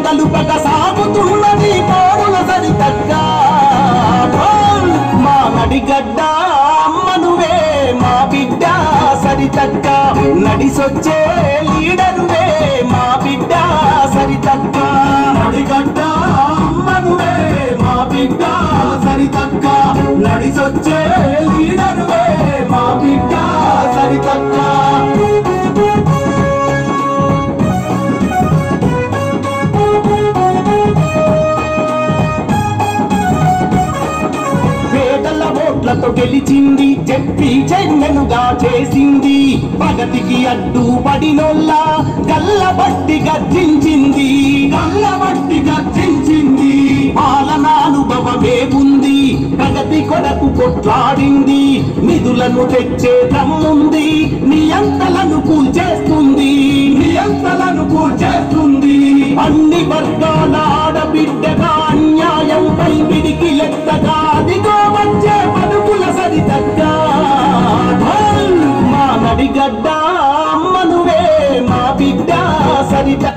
కలుపక సాగుతున్నది పోరుల సరితక్క మా నడిగడ్డ అమ్మనువే మా బిడ్డ సరితక్క నడిసొచ్చే లీడరువే మా బిడ్డ సరితక్క నడిగడ్డ అమ్మనువే మా బిడ్డ సరితక్క నడిసొచ్చే లీడరువే మా బిడ్డ సరితక్క ఓట్లతో గెలిచింది చెప్పి చెన్నెనుగా చేసింది పగతికి అడ్డు పడినోళ్ళ గల్లబట్టి గర్జించింది పాలనానుభవమే ఉంది ప్రగతి కొరకు కొట్లాడింది నిధులను తెచ్చే దమ్ముంది నియంతలను కూల్చేస్తుంది అన్ని వర్గాల ఆడబిడ్డగా అన్యాయంపై విడికి లెక్కగా అదిగో వచ్చే పలుకుల సరితక్క మా నడిగడ్డ అమ్మనువే మా బిడ్డ సరితక్క.